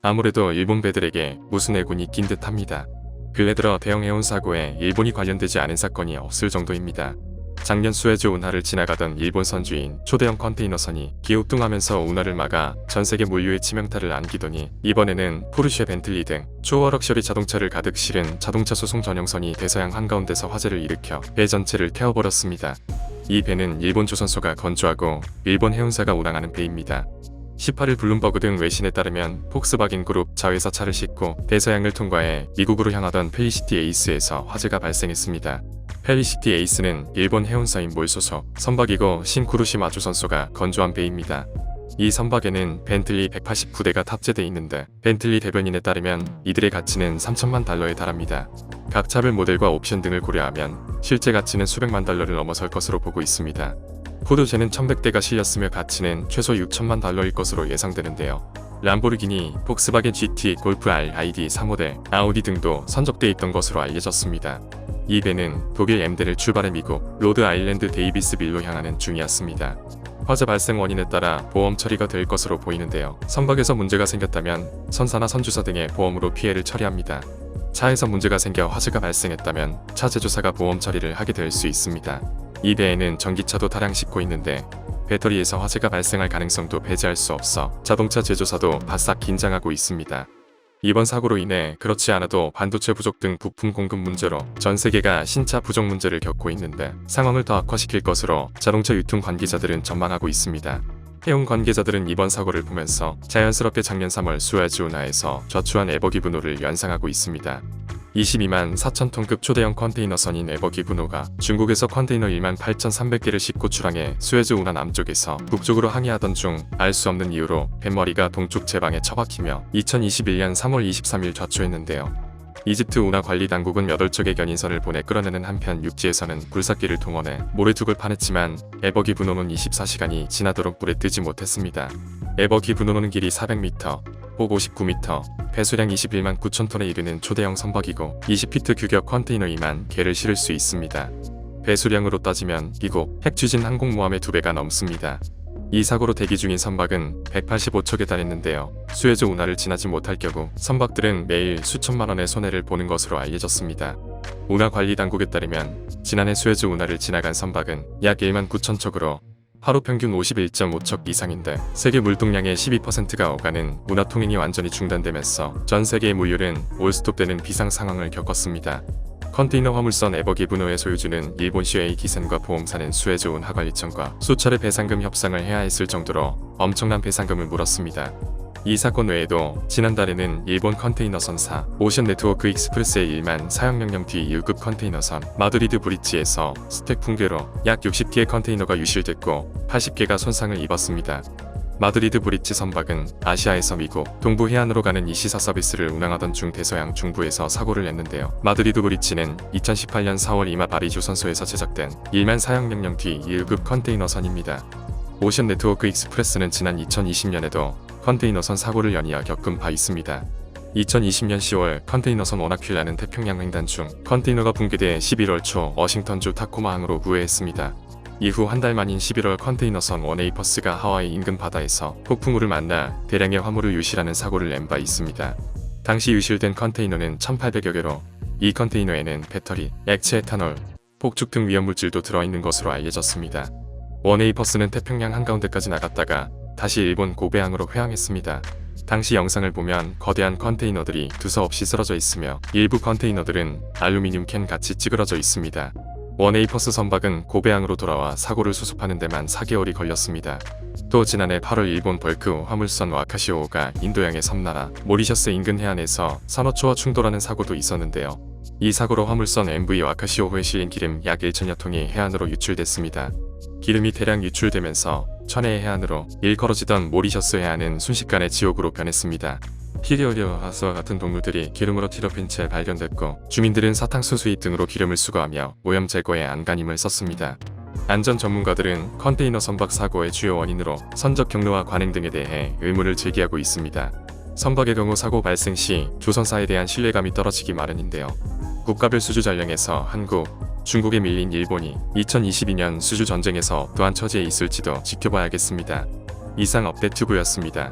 아무래도 일본 배들에게 무슨 애군이 낀 듯합니다. 근래 들어 대형 해운 사고에 일본이 관련되지 않은 사건이 없을 정도입니다. 작년 수에즈 운하를 지나가던 일본 선주인 초대형 컨테이너선이 기우뚱하면서 운하를 막아 전세계 물류의 치명타를 안기더니 이번에는 포르쉐, 벤틀리 등 초호 럭셔리 자동차를 가득 실은 자동차 수송 전용선이 대서양 한가운데서 화재를 일으켜 배 전체를 태워버렸습니다. 이 배는 일본 조선소가 건조하고 일본 해운사가 운항하는 배입니다. 18일 블룸버그 등 외신에 따르면 폭스바겐 그룹 자회사 차를 싣고 대서양을 통과해 미국으로 향하던 펠리시티 에이스에서 화재가 발생했습니다. 펠리시티 에이스는 일본 해운사인 몰 소속 선박이고 신쿠루시마 조선소가 건조한 배입니다. 이 선박에는 벤틀리 189대가 탑재돼 있는데 벤틀리 대변인에 따르면 이들의 가치는 3천만 달러에 달합니다. 각 차별 모델과 옵션 등을 고려하면 실제 가치는 수백만 달러를 넘어설 것으로 보고 있습니다. 포르쉐는 1100대가 실렸으며 가치는 최소 6천만 달러일 것으로 예상되는데요. 람보르기니, 폭스바겐 GT, 골프 R, ID 3모델, 아우디 등도 선적돼 있던 것으로 알려졌습니다. 이 배는 독일 엠덴을 출발해 미국 로드 아일랜드 데이비스빌로 향하는 중이었습니다. 화재 발생 원인에 따라 보험 처리가 될 것으로 보이는데요. 선박에서 문제가 생겼다면 선사나 선주사 등의 보험으로 피해를 처리합니다. 차에서 문제가 생겨 화재가 발생했다면 차 제조사가 보험 처리를 하게 될 수 있습니다. 이 배에는 전기차도 다량 싣고 있는데 배터리에서 화재가 발생할 가능성도 배제할 수 없어 자동차 제조사도 바싹 긴장하고 있습니다. 이번 사고로 인해 그렇지 않아도 반도체 부족 등 부품 공급 문제로 전 세계가 신차 부족 문제를 겪고 있는데 상황을 더 악화시킬 것으로 자동차 유통 관계자들은 전망하고 있습니다. 해운 관계자들은 이번 사고를 보면서 자연스럽게 작년 3월 수에즈 운하에서 저추한 에버기브노를 연상하고 있습니다. 22만 4천톤급 초대형 컨테이너선인 에버기브노가 중국에서 컨테이너 1만 8,300개를 싣고 출항해 수에즈 운하 남쪽에서 북쪽으로 항해하던 중 알 수 없는 이유로 뱃머리가 동쪽 제방에 처박히며 2021년 3월 23일 좌초했는데요. 이집트 운하 관리 당국은 8척의 견인선을 보내 끌어내는 한편 육지에서는 굴삭기를 동원해 모래둑을 파냈지만 에버기브노는 24시간이 지나도록 물에 뜨지 못했습니다. 에버기브노는 길이 400m, 폭 59m, 배수량 21만 9천 톤에 이르는 초대형 선박이고 20피트 규격 컨테이너 2만 개를 실을 수 있습니다. 배수량으로 따지면 미국 핵추진 항공모함의 2배가 넘습니다. 이 사고로 대기 중인 선박은 185척에 달했는데요. 수에즈 운하를 지나지 못할 경우 선박들은 매일 수천만 원의 손해를 보는 것으로 알려졌습니다. 운하 관리 당국에 따르면 지난해 수에즈 운하를 지나간 선박은 약 1만 9천 척으로 하루 평균 51.5척 이상인데 세계 물동량의 12%가 오가는 운하 통행이 완전히 중단되면서 전 세계의 물류는 올스톱되는 비상 상황을 겪었습니다. 컨테이너 화물선 에버기브노의 소유주는 일본 CA 기센과 보험사는 수에즈 운하관리청과 수차례 배상금 협상을 해야 했을 정도로 엄청난 배상금을 물었습니다. 이 사건 외에도 지난달에는 일본 컨테이너선사 오션 네트워크 익스프레스의 1만 사형명령 뒤 1급 컨테이너선 마드리드 브릿지에서 스택 붕괴로 약 60개의 컨테이너가 유실됐고 80개가 손상을 입었습니다. 마드리드 브릿지 선박은 아시아에서 미국 동부 해안으로 가는 이시사 서비스를 운항하던 중 대서양 중부에서 사고를 냈는데요. 마드리드 브릿지는 2018년 4월 이마 바리 조선소에서 제작된 1만 사형명령 뒤 1급 컨테이너선입니다. 오션 네트워크 익스프레스는 지난 2020년에도 컨테이너선 사고를 연이어 겪은 바 있습니다. 2020년 10월 컨테이너선 워나퀼라는 태평양 횡단 중 컨테이너가 붕괴돼 11월 초 워싱턴주 타코마항으로 구해했습니다. 이후 한 달 만인 11월 컨테이너선 원에이퍼스가 하와이 인근 바다에서 폭풍우를 만나 대량의 화물을 유실하는 사고를 낸 바 있습니다. 당시 유실된 컨테이너는 1,800여 개로 이 컨테이너에는 배터리, 액체 에탄올, 폭죽 등 위험물질도 들어있는 것으로 알려졌습니다. 원에이퍼스는 태평양 한가운데까지 나갔다가 다시 일본 고베항으로 회항했습니다. 당시 영상을 보면 거대한 컨테이너들이 두서없이 쓰러져 있으며 일부 컨테이너들은 알루미늄 캔 같이 찌그러져 있습니다. 원에이퍼스 선박은 고베항으로 돌아와 사고를 수습하는 데만 4개월이 걸렸습니다. 또 지난해 8월 일본 벌크 화물선 와카시오호가 인도양의 섬나라 모리셔스 인근 해안에서 산호초와 충돌하는 사고도 있었는데요. 이 사고로 화물선 MV 와카시오호에 실린 기름 약 1천여 통이 해안으로 유출됐습니다. 기름이 대량 유출되면서 천혜의 해안으로 일컬어지던 모리셔스 해안은 순식간에 지옥으로 변했습니다. 피리어리아와 같은 동물들이 기름으로 뒤덮인 채 발견됐고 주민들은 사탕수수 잎 등으로 기름을 수거하며 오염 제거에 안간힘을 썼습니다. 안전 전문가들은 컨테이너 선박 사고의 주요 원인으로 선적 경로와 관행 등에 대해 의문을 제기하고 있습니다. 선박의 경우 사고 발생 시 조선사에 대한 신뢰감이 떨어지기 마련인데요. 국가별 수주 전령에서 한국, 중국에 밀린 일본이 2022년 수주 전쟁에서 또한 처지에 있을지도 지켜봐야겠습니다. 이상 업데이트부였습니다.